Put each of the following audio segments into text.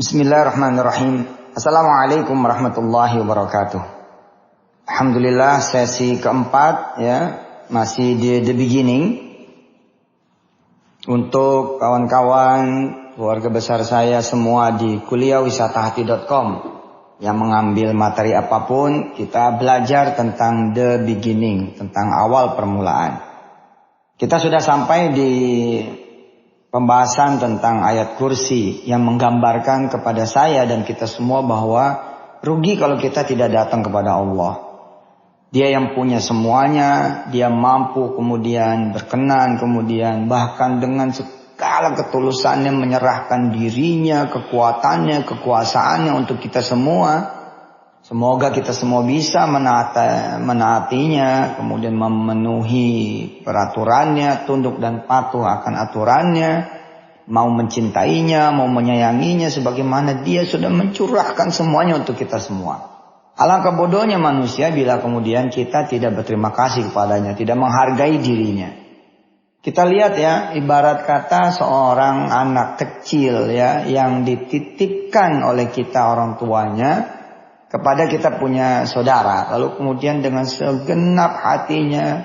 Bismillahirrahmanirrahim. Assalamualaikum warahmatullahi wabarakatuh. Alhamdulillah, sesi keempat ya, masih di the beginning. Untuk kawan-kawan keluarga besar saya semua di kuliahwisatahati.com yang mengambil materi apapun, kita belajar tentang the beginning, tentang awal permulaan. Kita sudah sampai di pembahasan tentang ayat kursi yang menggambarkan kepada saya dan kita semua bahwa rugi kalau kita tidak datang kepada Allah. Dia yang punya semuanya, dia mampu kemudian berkenan, kemudian bahkan dengan segala ketulusannya menyerahkan dirinya, kekuatannya, kekuasaannya untuk kita semua. Semoga kita semua bisa menaatinya, kemudian memenuhi peraturannya, tunduk dan patuh akan aturannya, mau mencintainya, mau menyayanginya, sebagaimana dia sudah mencurahkan semuanya untuk kita semua. Alangkah bodohnya manusia bila kemudian kita tidak berterima kasih kepadanya, tidak menghargai dirinya. Kita lihat ya, ibarat kata seorang anak kecil ya, yang dititipkan oleh kita orang tuanya, kepada kita punya saudara, lalu kemudian dengan segenap hatinya,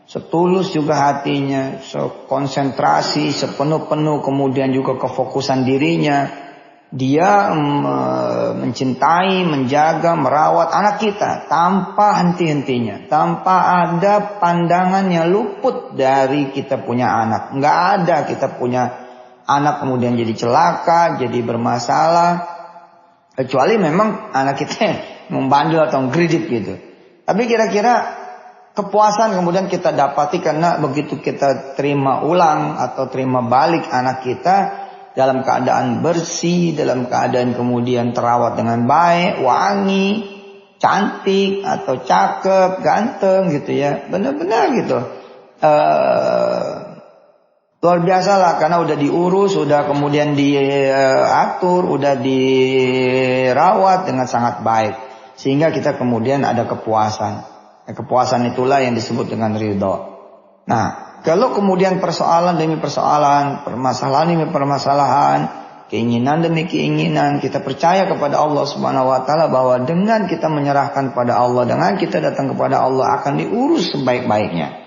setulus juga hatinya, sekonsentrasi, sepenuh-penuh kemudian juga kefokusan dirinya, dia mencintai, menjaga, merawat anak kita tanpa henti-hentinya, tanpa ada pandangan yang luput dari kita punya anak. Nggak ada kita punya anak kemudian jadi celaka, jadi bermasalah. Kecuali memang anak kita membandel atau ngeridik gitu. Tapi kira-kira kepuasan kemudian kita dapati karena begitu kita terima ulang atau terima balik anak kita dalam keadaan bersih, dalam keadaan kemudian terawat dengan baik, wangi, cantik atau cakep, ganteng gitu ya. Benar-benar gitu. Luar biasa lah, karena udah diurus, udah kemudian diatur, udah dirawat dengan sangat baik. Sehingga kita kemudian ada kepuasan. Kepuasan itulah yang disebut dengan ridho. Nah, kalau kemudian persoalan demi persoalan, permasalahan demi permasalahan, keinginan demi keinginan, kita percaya kepada Allah Subhanahu wa taala bahwa dengan kita menyerahkan kepada Allah, dengan kita datang kepada Allah akan diurus sebaik-baiknya.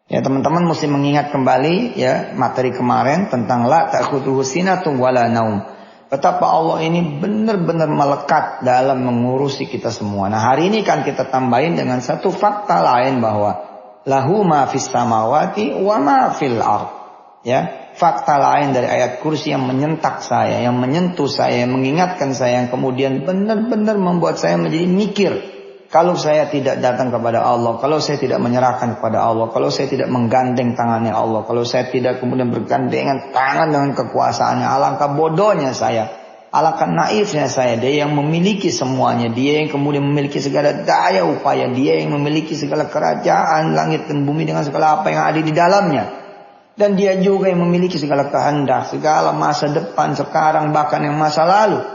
Ya, teman-teman mesti mengingat kembali ya materi kemarin tentang la ta'khudhuhu sinatun wala naum. Betapa Allah ini benar-benar melekat dalam mengurusi kita semua. Nah, hari ini kan kita tambahin dengan satu fakta lain bahwa lahu ma fis samawati wa ma fil ard. Ya, fakta lain dari ayat kursi yang menyentak saya, yang menyentuh saya, yang mengingatkan saya, yang kemudian benar-benar membuat saya menjadi mikir. Kalau saya tidak datang kepada Allah, kalau saya tidak menyerahkan kepada Allah, kalau saya tidak menggandeng tangannya Allah, kalau saya tidak kemudian bergandengan tangan dengan kekuasaannya, alangkah bodohnya saya, alangkah naifnya saya. Dia yang memiliki semuanya, dia yang kemudian memiliki segala daya upaya, dia yang memiliki segala kerajaan langit dan bumi dengan segala apa yang ada di dalamnya. Dan dia juga yang memiliki segala kehendak, segala masa depan, sekarang, bahkan yang masa lalu.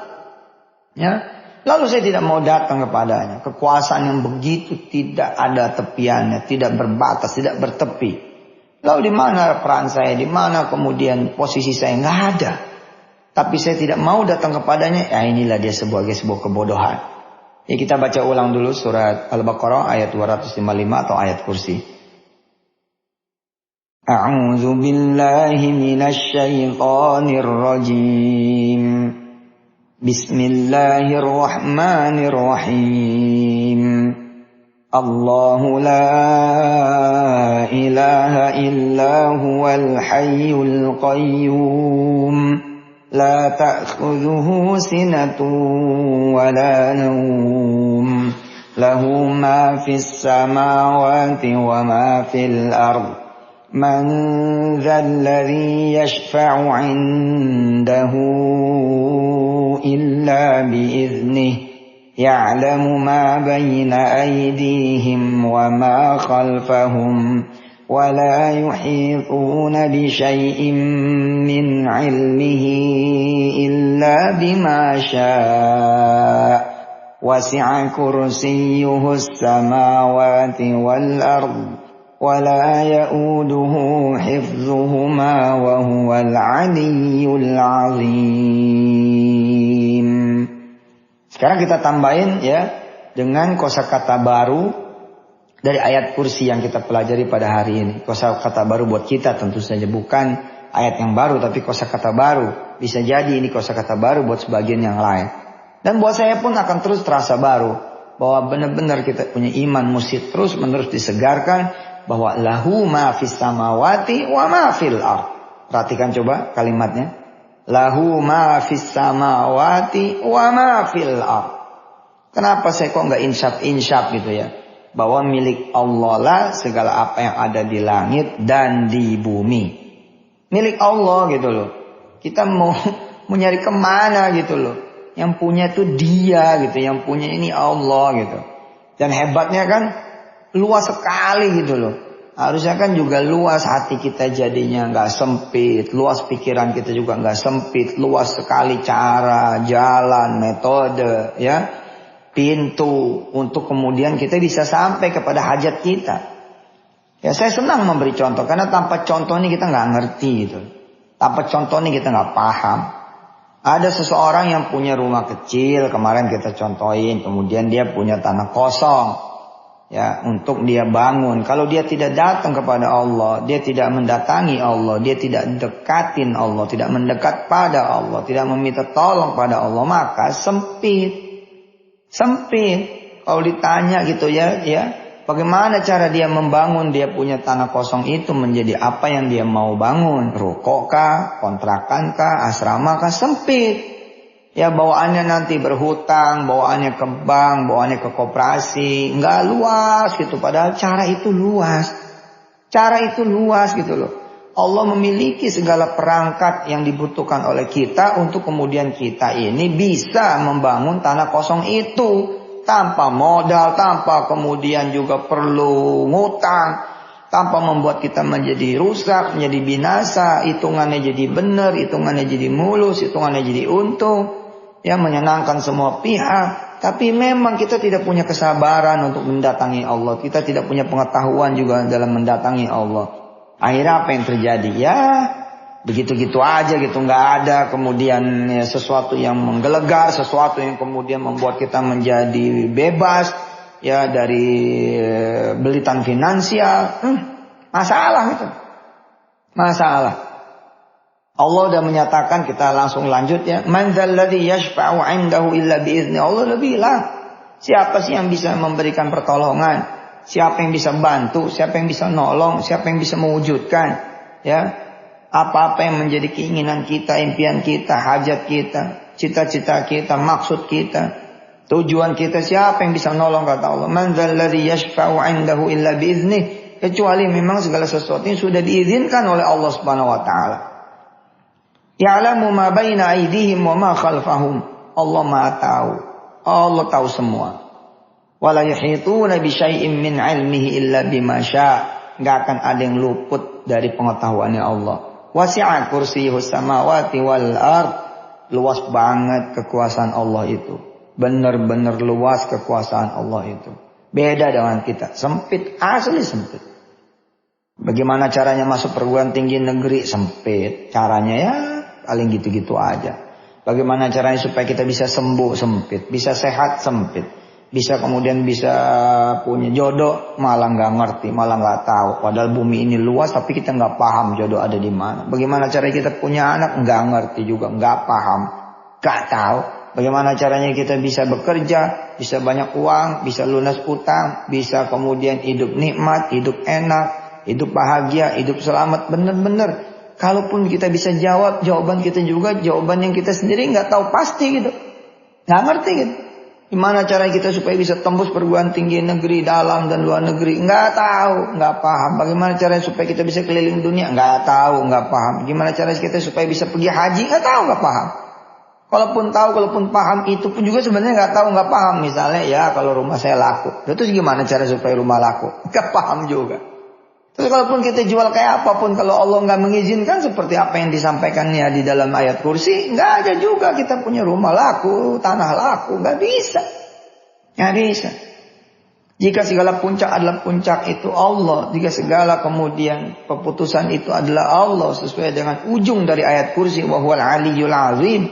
Ya. Lalu saya tidak mau datang kepadanya. Kekuasaan yang begitu tidak ada tepiannya, tidak berbatas, tidak bertepi. Lalu di mana peran saya? Di mana kemudian posisi saya? Nggak ada. Tapi saya tidak mau datang kepadanya. Ya, inilah dia sebagai sebuah kebodohan. Ya, kita baca ulang dulu surat Al-Baqarah ayat 255 atau ayat kursi. A'udzu billahi minasy syaithanir rajim. Bismillahirrahmanirrahim. Allahu la ilaha illa huwal hayyul qayyum. La ta'khudhuhu sinatun wa la nawm. Lahu ma fis samawati wa ma fil ard. Man dhal ladzi yashfa'u 'indahu إلا بإذنه يعلم ما بين أيديهم وما خلفهم ولا يحيطون بشيء من علمه إلا بما شاء وسع كرسيه السماوات والأرض ولا يؤوده حفظهما وهو العلي العظيم. Sekarang kita tambahin ya dengan kosakata baru dari ayat kursi yang kita pelajari pada hari ini. Kosakata baru buat kita tentu saja, bukan ayat yang baru tapi kosakata baru. Bisa jadi ini kosakata baru buat sebagian yang lain. Dan buat saya pun akan terus terasa baru, bahwa benar-benar kita punya iman mesti terus menerus disegarkan, bahwa lahu ma fis samawati wa ma fil ardh. Perhatikan coba kalimatnya. Lahu ma fis samawati wa ma fil ardh. Kenapa saya kok nggak insyaf gitu ya? Bahwa milik Allah lah segala apa yang ada di langit dan di bumi. Milik Allah gitu loh. Kita mau nyari kemana gitu loh. Yang punya itu dia gitu. Yang punya ini Allah gitu. Dan hebatnya kan luas sekali gitu loh. Harusnya kan juga luas hati kita jadinya nggak sempit. Luas pikiran kita juga nggak sempit. Luas sekali cara, jalan, metode, ya, pintu untuk kemudian kita bisa sampai kepada hajat kita. Ya saya senang memberi contoh karena tanpa contoh ini kita nggak ngerti gitu. Tanpa contoh ini kita nggak paham. Ada seseorang yang punya rumah kecil, kemarin kita contohin, kemudian dia punya tanah kosong. Ya, untuk dia bangun. Kalau dia tidak datang kepada Allah, dia tidak mendatangi Allah, dia tidak dekatin Allah, tidak mendekat pada Allah, tidak meminta tolong pada Allah, maka sempit. Sempit. Kalau ditanya gitu ya, bagaimana cara dia membangun dia punya tanah kosong itu menjadi apa yang dia mau bangun? Ruko kah, kontrakan kah, asrama kah? Sempit. Ya bawaannya nanti berhutang, bawaannya ke bank, bawaannya ke koperasi. Nggak luas gitu. Padahal cara itu luas. Cara itu luas gitu loh. Allah memiliki segala perangkat yang dibutuhkan oleh kita untuk kemudian kita ini bisa membangun tanah kosong itu. Tanpa modal, tanpa kemudian juga perlu ngutang. Tanpa membuat kita menjadi rusak, menjadi binasa. Hitungannya jadi benar, hitungannya jadi mulus, hitungannya jadi untung. Ya menyenangkan semua pihak. Tapi memang kita tidak punya kesabaran untuk mendatangi Allah. Kita tidak punya pengetahuan juga dalam mendatangi Allah. Akhirnya apa yang terjadi? Ya begitu-gitu aja gitu. Nggak ada kemudian ya, sesuatu yang menggelegar. Sesuatu yang kemudian membuat kita menjadi bebas. Ya dari belitan finansial. Masalah gitu. Masalah. Allah sudah menyatakan, kita langsung lanjut ya. Man dzalladzi yashfa'u 'indahu illa bi'izni. Allah sudah bilang, siapa sih yang bisa memberikan pertolongan? Siapa yang bisa bantu? Siapa yang bisa nolong? Siapa yang bisa mewujudkan? Ya, apa-apa yang menjadi keinginan kita, impian kita, hajat kita, cita-cita kita, maksud kita, tujuan kita, siapa yang bisa nolong kata Allah? Man dzalladzi yashfa'u 'indahu illa bi'izni. Kecuali memang segala sesuatu yang sudah diizinkan oleh Allah Subhanahu wa taala. Ya'lamu ma baina aydihim wa ma khalfahum. Allah Maha tahu. Allah tahu semua. Wala yuhituna bi syai'in min 'ilmihi illa bima syaa'. Enggak akan ada yang luput dari pengetahuannya Allah. Wasi'a kursiyyuhus samawati wal ard. Luas banget kekuasaan Allah itu. Benar-benar luas kekuasaan Allah itu. Beda dengan kita. Sempit, asli sempit. Bagaimana caranya masuk perguruan tinggi negeri? Sempit. Caranya ya paling gitu-gitu aja. Bagaimana caranya supaya kita bisa sembuh? Sempit. Bisa sehat? Sempit. Bisa kemudian bisa punya jodoh? Malah nggak ngerti, malah nggak tahu. Padahal bumi ini luas tapi kita nggak paham jodoh ada di mana. Bagaimana caranya kita punya anak? Nggak ngerti juga, nggak paham, nggak tahu. Bagaimana caranya kita bisa bekerja, bisa banyak uang, bisa lunas utang, bisa kemudian hidup nikmat, hidup enak, hidup bahagia, hidup selamat, benar-benar. Kalaupun kita bisa jawab, jawaban kita juga jawaban yang kita sendiri nggak tahu pasti gitu. Nggak ngerti gitu. Gimana cara kita supaya bisa tembus perguruan tinggi negeri dalam dan luar negeri? Nggak tahu, nggak paham. Bagaimana caranya supaya kita bisa keliling dunia? Nggak tahu, nggak paham. Gimana cara kita supaya bisa pergi haji? Nggak tahu, nggak paham. Kalaupun tahu, kalaupun paham, itu pun juga sebenarnya nggak tahu, nggak paham. Misalnya ya kalau rumah saya laku. Terus gimana cara supaya rumah laku? Nggak paham juga. Terus kalaupun kita jual kayak apapun, kalau Allah nggak mengizinkan seperti apa yang disampaikannya di dalam ayat kursi, nggak ada juga kita punya rumah laku, tanah laku, nggak bisa, nggak bisa. Jika segala puncak adalah puncak itu Allah, jika segala kemudian keputusan itu adalah Allah sesuai dengan ujung dari ayat kursi, wa huwal aliyyul azim,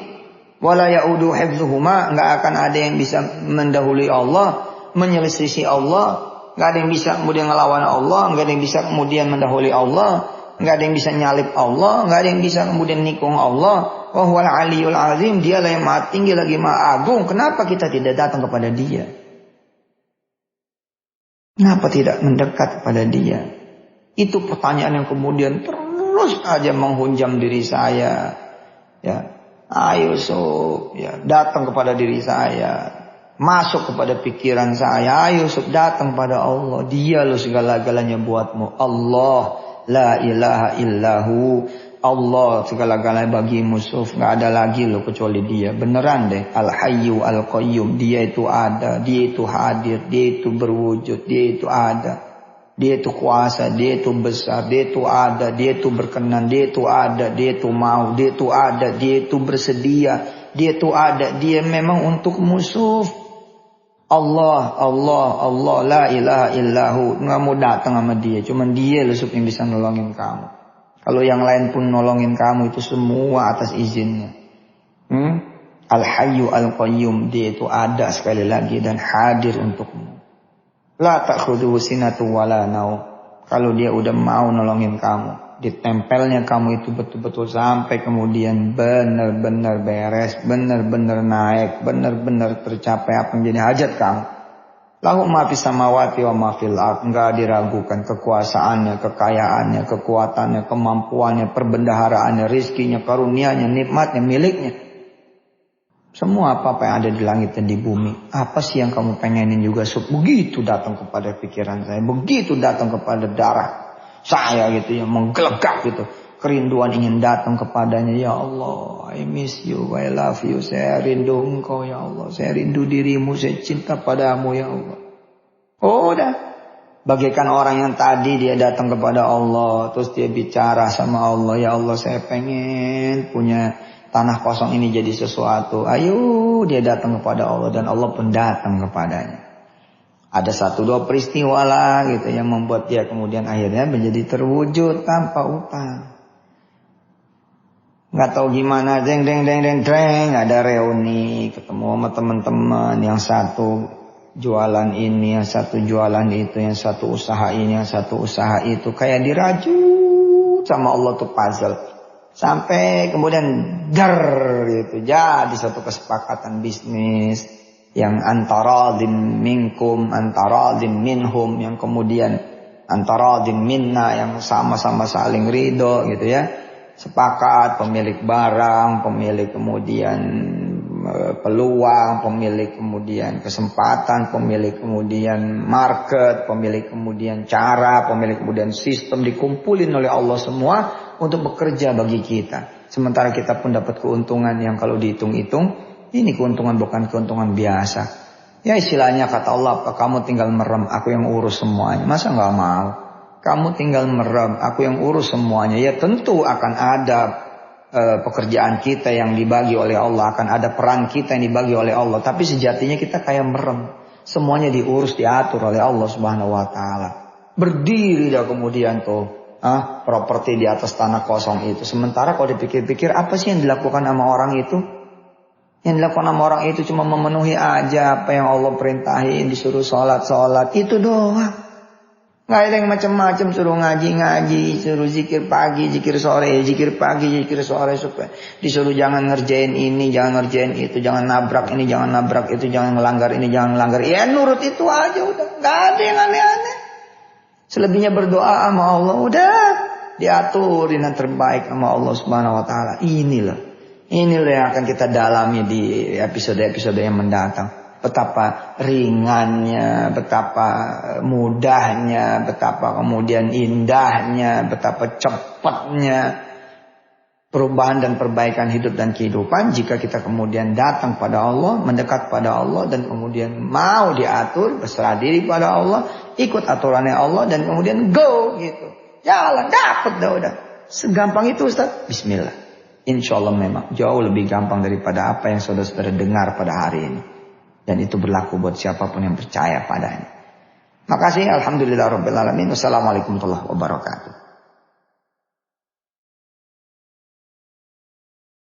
Wala ya'udu hifdzuhuma, enggak akan ada yang bisa mendahului Allah, menyelisih Allah, enggak ada yang bisa kemudian ngelawan Allah, enggak ada yang bisa kemudian mendahului Allah, enggak ada yang bisa nyalip Allah, enggak ada yang bisa kemudian nikung Allah. Wa huwal aliyul azim, dialah yang maha tinggi lagi maha agung. Kenapa kita tidak datang kepada dia? Kenapa tidak mendekat kepada dia? Itu pertanyaan yang kemudian terus aja menghunjam diri saya. Ya. Ayo sob, ya, datang kepada diri saya, masuk kepada pikiran saya. Ayo sob, datang pada Allah. Dia lo segala-galanya buatmu. Allah, la ilaha illahu. Allah segala-galanya bagimu sob. Gak ada lagi lo kecuali dia. Beneran deh. Al-Hayyu Al-Qayyum. Dia itu ada, dia itu hadir, dia itu berwujud, dia itu ada. Dia itu kuasa, dia itu besar, dia itu ada, dia itu berkenan, dia itu ada, dia itu mau, dia itu ada, dia itu bersedia, dia itu ada, dia memang untuk musuh. Allah, la ilaha illahu. Nggak mau datang sama dia, cuman dia loh yang bisa nolongin kamu. Kalau yang lain pun nolongin kamu itu semua atas izinnya. Al-Hayyu Al-Qayyum, dia itu ada sekali lagi dan hadir untukmu. La ta'khudhuhu sinatun wala naum. Kalau dia udah mau nolongin kamu, ditempelnya kamu itu betul-betul sampai kemudian benar-benar beres, benar-benar naik, benar-benar tercapai apa yang jadi hajat kamu. Lahu ma fis samawati wa ma fil ardh. Enggak diragukan kekuasaannya, kekayaannya, kekuatannya, kemampuannya, perbendaharaannya, rizkinya, karunianya, nikmatnya, miliknya. Semua apa yang ada di langit dan di bumi. Apa sih yang kamu pengenin juga sob? Begitu datang kepada pikiran saya. Begitu datang kepada darah saya gitu ya. Menggelegak gitu. Kerinduan ingin datang kepadanya. Ya Allah, I miss you, I love you. Saya rindu engkau ya Allah. Saya rindu dirimu, saya cinta padamu ya Allah. Oh udah. Bagaikan orang yang tadi dia datang kepada Allah. Terus dia bicara sama Allah. Ya Allah, saya pengen punya tanah kosong ini jadi sesuatu. Ayo dia datang kepada Allah dan Allah pun datang kepadanya. Ada 1-2 peristiwa lah gitu yang membuat dia kemudian akhirnya menjadi terwujud tanpa utang. Nggak tahu gimana, deng, ada reuni, ketemu sama teman-teman, yang satu jualan ini, yang satu jualan itu, yang satu usaha ini, yang satu usaha itu, kayak dirajut sama Allah tuh puzzle. Sampai kemudian gitu, jadi satu kesepakatan bisnis yang antara dim minkum, antara dim minhum, yang kemudian antara dim minna, yang sama-sama saling ridho gitu ya. Sepakat, pemilik barang, pemilik kemudian peluang, pemilik kemudian kesempatan, pemilik kemudian market, pemilik kemudian cara, pemilik kemudian sistem dikumpulin oleh Allah semua untuk bekerja bagi kita. Sementara kita pun dapat keuntungan yang kalau dihitung-hitung, ini keuntungan bukan keuntungan biasa. Ya istilahnya kata Allah, kamu tinggal merem, aku yang urus semuanya. Masa nggak mau? Kamu tinggal merem, aku yang urus semuanya. Ya tentu akan ada pekerjaan kita yang dibagi oleh Allah, akan ada peran kita yang dibagi oleh Allah. Tapi sejatinya kita kayak merem. Semuanya diurus, diatur oleh Allah Subhanahu wa taala. Berdiri dah kemudian tuh properti di atas tanah kosong itu. Sementara kalau dipikir-pikir, apa sih yang dilakukan sama orang itu? Yang dilakukan sama orang itu cuma memenuhi aja apa yang Allah perintahin, disuruh sholat, itu doang. Nggak ada yang macam-macam, suruh ngaji, suruh zikir pagi, zikir sore, zikir pagi, zikir sore, supaya disuruh jangan ngerjain ini, jangan ngerjain itu, jangan nabrak ini, jangan nabrak itu, jangan melanggar ini, jangan melanggar. Ya nurut itu aja udah, nggak ada yang aneh-aneh. Selebihnya berdoa sama Allah, udah diaturin yang terbaik sama Allah Subhanahu wa taala. Inilah yang akan kita dalami di episode-episode yang mendatang. Betapa ringannya, betapa mudahnya, betapa kemudian indahnya, betapa cepatnya perubahan dan perbaikan hidup dan kehidupan jika kita kemudian datang pada Allah, mendekat pada Allah, dan kemudian mau diatur, berserah diri pada Allah, ikut aturannya Allah, dan kemudian go gitu. Jalan, dapat dah udah. Segampang itu Ustaz. Bismillah. Insya Allah memang jauh lebih gampang daripada apa yang saudara-saudara dengar pada hari ini. Dan itu berlaku buat siapapun yang percaya padanya. Makasih. Alhamdulillahirrabbilalamin. Wassalamualaikum warahmatullahi wabarakatuh.